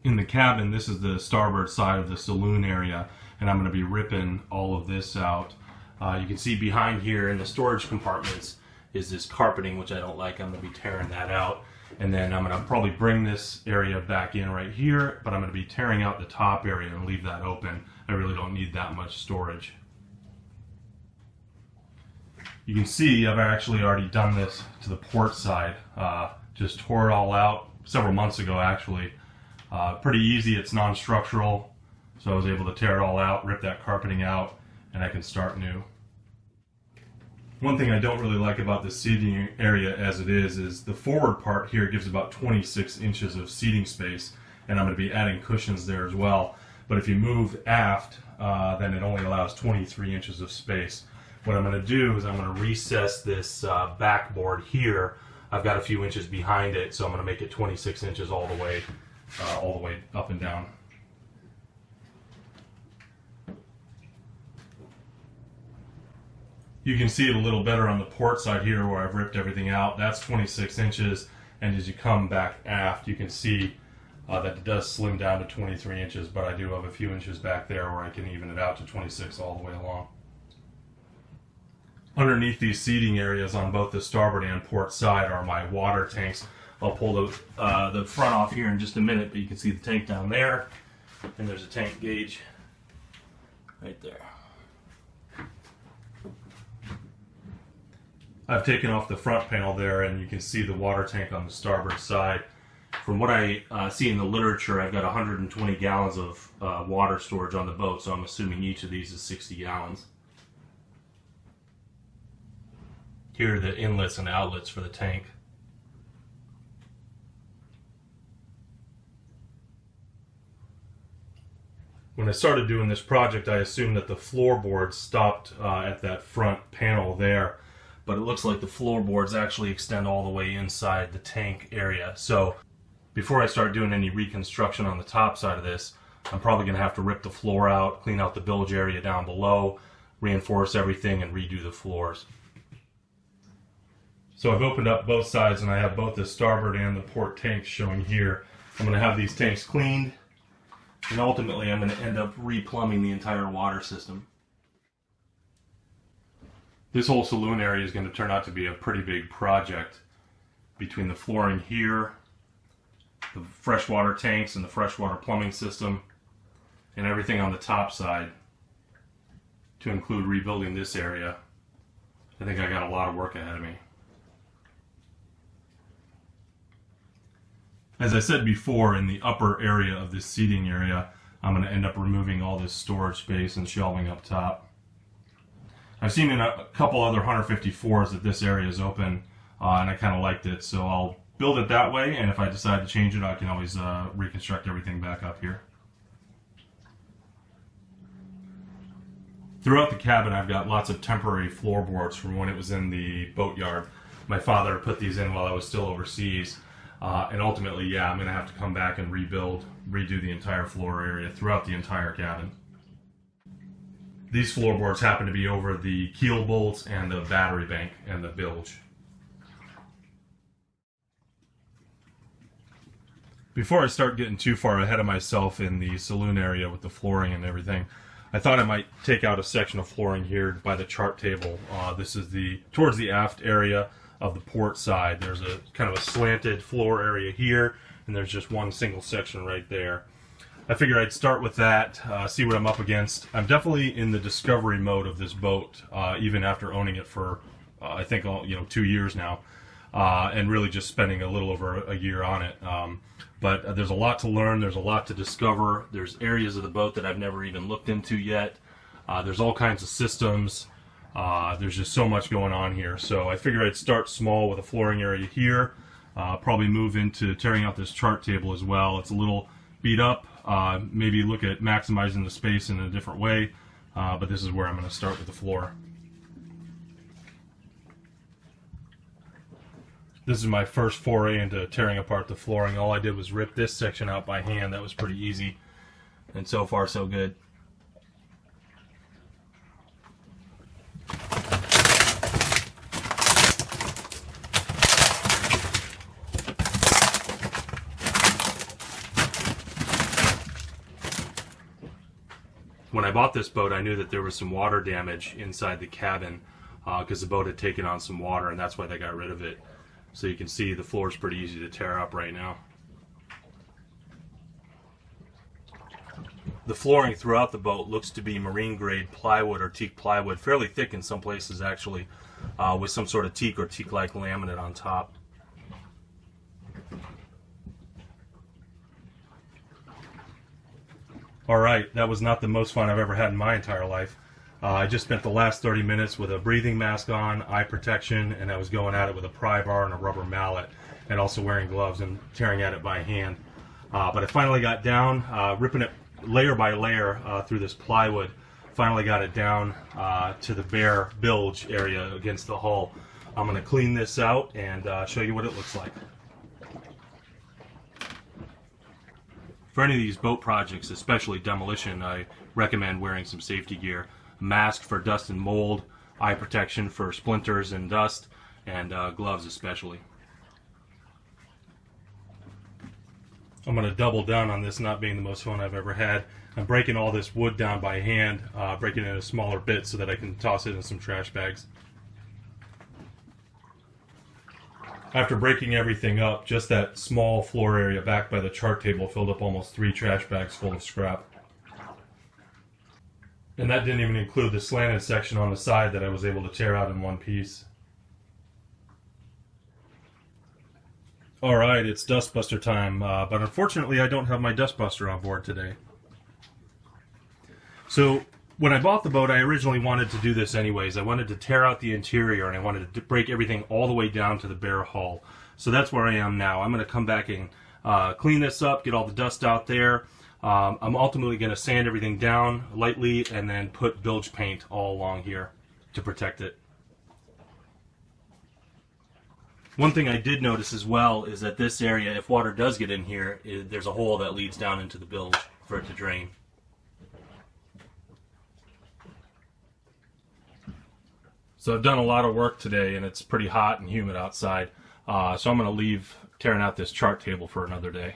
In the cabin, this is the starboard side of the saloon area, and I'm going to be ripping all of this out. You can see behind here in the storage compartments is this carpeting, which I don't like. I'm going to be tearing that out. And then I'm going to probably bring this area back in right here, but I'm going to be tearing out the top area and leave that open. I really don't need that much storage. You can see I've actually already done this to the port side. Just tore it all out several months ago, actually. Pretty easy, it's non-structural, so I was able to tear it all out, rip that carpeting out, and I can start new. One thing I don't really like about this seating area as it is the forward part here gives about 26 inches of seating space, and I'm going to be adding cushions there as well. But if you move aft, then it only allows 23 inches of space. What I'm going to do is I'm going to recess this backboard here. I've got a few inches behind it, so I'm going to make it 26 inches all the way up and down. You can see it a little better on the port side here where I've ripped everything out. That's 26 inches, and as you come back aft, you can see that it does slim down to 23 inches, but I do have a few inches back there where I can even it out to 26 all the way along. Underneath these seating areas on both the starboard and port side are my water tanks. I'll pull the front off here in just a minute, but you can see the tank down there, and there's a tank gauge right there. I've taken off the front panel there, and you can see the water tank on the starboard side. From what I see in the literature, I've got 120 gallons of water storage on the boat, so I'm assuming each of these is 60 gallons. Here are the inlets and outlets for the tank. When I started doing this project, I assumed that the floorboards stopped at that front panel there, but it looks like the floorboards actually extend all the way inside the tank area. So before I start doing any reconstruction on the top side of this, I'm probably going to have to rip the floor out, clean out the bilge area down below, reinforce everything, and redo the floors. So I've opened up both sides, and I have both the starboard and the port tanks showing here. I'm going to have these tanks cleaned, and ultimately I'm going to end up replumbing the entire water system. This whole saloon area is going to turn out to be a pretty big project. Between the flooring here, the freshwater tanks and the freshwater plumbing system, and everything on the top side, to include rebuilding this area, I think I got a lot of work ahead of me. As I said before, in the upper area of this seating area, I'm going to end up removing all this storage space and shelving up top. I've seen in a couple other 154s that this area is open, and I kind of liked it, so I'll build it that way, and if I decide to change it, I can always reconstruct everything back up here. Throughout the cabin, I've got lots of temporary floorboards from when it was in the boatyard. My father put these in while I was still overseas. And ultimately, yeah, I'm going to have to come back and redo the entire floor area throughout the entire cabin. These floorboards happen to be over the keel bolts and the battery bank and the bilge. Before I start getting too far ahead of myself in the saloon area with the flooring and everything, I thought I might take out a section of flooring here by the chart table. This is towards the aft area of the port side. There's a kind of a slanted floor area here, and there's just one single section right there. I figured I'd start with that, see what I'm up against. I'm definitely in the discovery mode of this boat, even after owning it for I think 2 years now, and really just spending a little over a year on it. But there's a lot to learn, there's a lot to discover, there's areas of the boat that I've never even looked into yet. There's all kinds of systems. There's just so much going on here, so I figured I'd start small with a flooring area here, probably move into tearing out this chart table as well. It's a little beat up, maybe look at maximizing the space in a different way, but this is where I'm going to start with the floor. This is my first foray into tearing apart the flooring. All I did was rip this section out by hand. That was pretty easy, and so far so good. When I bought this boat, I knew that there was some water damage inside the cabin because the boat had taken on some water, and that's why they got rid of it. So you can see the floor is pretty easy to tear up right now. The flooring throughout the boat looks to be marine grade plywood or teak plywood, fairly thick in some places actually, with some sort of teak or teak-like laminate on top. Alright, that was not the most fun I've ever had in my entire life. I just spent the last 30 minutes with a breathing mask on, eye protection, and I was going at it with a pry bar and a rubber mallet, and also wearing gloves and tearing at it by hand. But I finally got down, ripping it layer by layer through this plywood. Finally got it down to the bare bilge area against the hull. I'm going to clean this out and show you what it looks like. For any of these boat projects, especially demolition, I recommend wearing some safety gear. A mask for dust and mold, eye protection for splinters and dust, and gloves especially. I'm going to double down on this not being the most fun I've ever had. I'm breaking all this wood down by hand, breaking it into smaller bits so that I can toss it in some trash bags. After breaking everything up, just that small floor area back by the chart table filled up almost 3 trash bags full of scrap. And that didn't even include the slanted section on the side that I was able to tear out in one piece. Alright, it's dustbuster time, but unfortunately I don't have my dustbuster on board today. So, when I bought the boat, I originally wanted to do this anyways. I wanted to tear out the interior and I wanted to break everything all the way down to the bare hull. So that's where I am now. I'm going to come back and clean this up, get all the dust out there. I'm ultimately going to sand everything down lightly and then put bilge paint all along here to protect it. One thing I did notice as well is that this area, if water does get in here, there's a hole that leads down into the bilge for it to drain. So I've done a lot of work today and it's pretty hot and humid outside, so I'm going to leave tearing out this chart table for another day.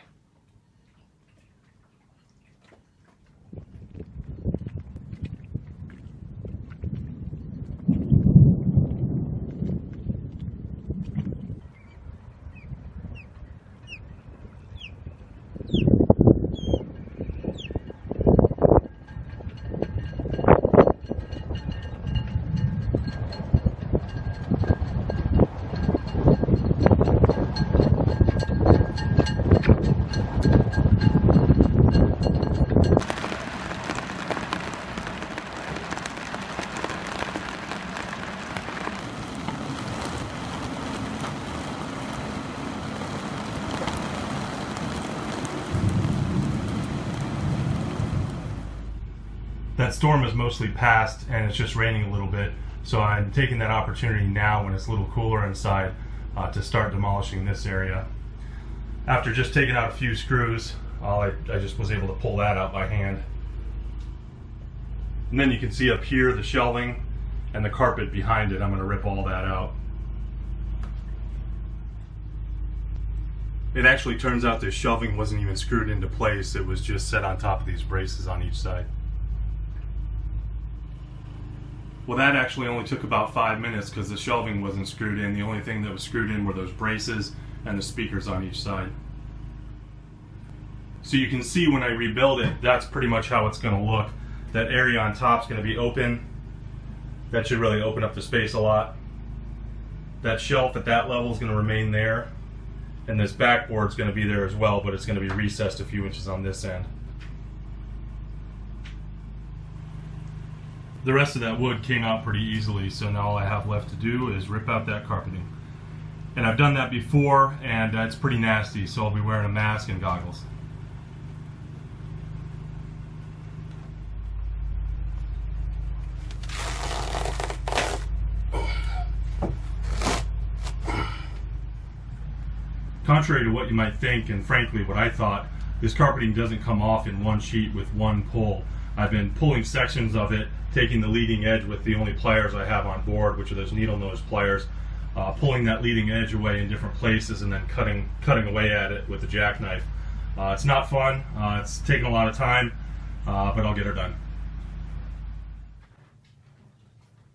That storm is mostly past and it's just raining a little bit, so I'm taking that opportunity now when it's a little cooler inside to start demolishing this area. After just taking out a few screws, I just was able to pull that out by hand. And then you can see up here the shelving and the carpet behind it. I'm going to rip all that out. It actually turns out this shelving wasn't even screwed into place, it was just set on top of these braces on each side. Well, that actually only took about 5 minutes because the shelving wasn't screwed in. The only thing that was screwed in were those braces and the speakers on each side. So you can see when I rebuild it, that's pretty much how it's going to look. That area on top is going to be open. That should really open up the space a lot. That shelf at that level is going to remain there. And this backboard is going to be there as well, but it's going to be recessed a few inches on this end. The rest of that wood came out pretty easily, so now all I have left to do is rip out that carpeting. And I've done that before, and it's pretty nasty, so I'll be wearing a mask and goggles. Contrary to what you might think, and frankly what I thought, this carpeting doesn't come off in one sheet with one pull. I've been pulling sections of it, taking the leading edge with the only pliers I have on board, which are those needle nose pliers, pulling that leading edge away in different places and then cutting away at it with the jackknife. It's not fun, it's taken a lot of time, but I'll get her done.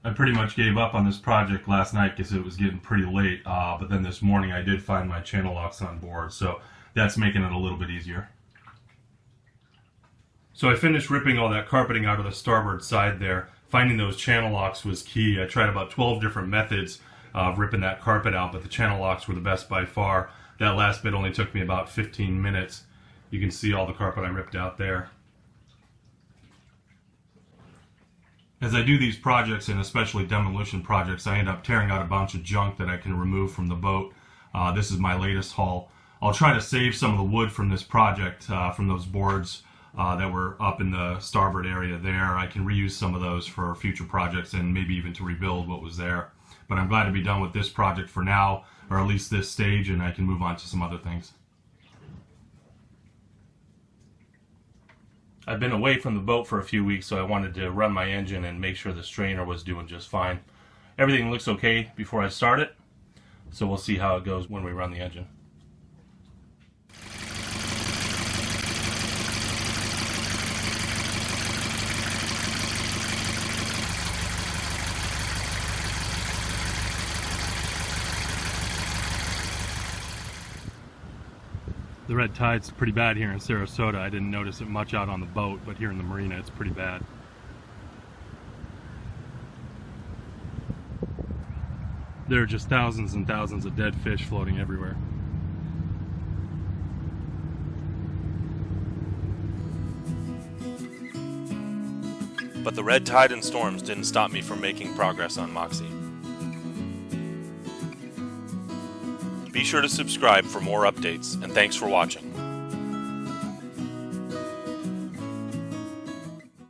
I pretty much gave up on this project last night because it was getting pretty late, but then this morning I did find my channel locks on board, so that's making it a little bit easier. So I finished ripping all that carpeting out of the starboard side there. Finding those channel locks was key. I tried about 12 different methods of ripping that carpet out, but the channel locks were the best by far. That last bit only took me about 15 minutes. You can see all the carpet I ripped out there. As I do these projects, and especially demolition projects, I end up tearing out a bunch of junk that I can remove from the boat. This is my latest haul. I'll try to save some of the wood from this project, from those boards that were up in the starboard area there. I can reuse some of those for future projects and maybe even to rebuild what was there. But I'm glad to be done with this project for now, or at least this stage, and I can move on to some other things. I've been away from the boat for a few weeks, so I wanted to run my engine and make sure the strainer was doing just fine. Everything looks okay before I start it, so we'll see how it goes when we run the engine. The red tide's pretty bad here in Sarasota. I didn't notice it much out on the boat, but here in the marina it's pretty bad. There are just thousands and thousands of dead fish floating everywhere. But the red tide and storms didn't stop me from making progress on Moxie. Be sure to subscribe for more updates, and thanks for watching.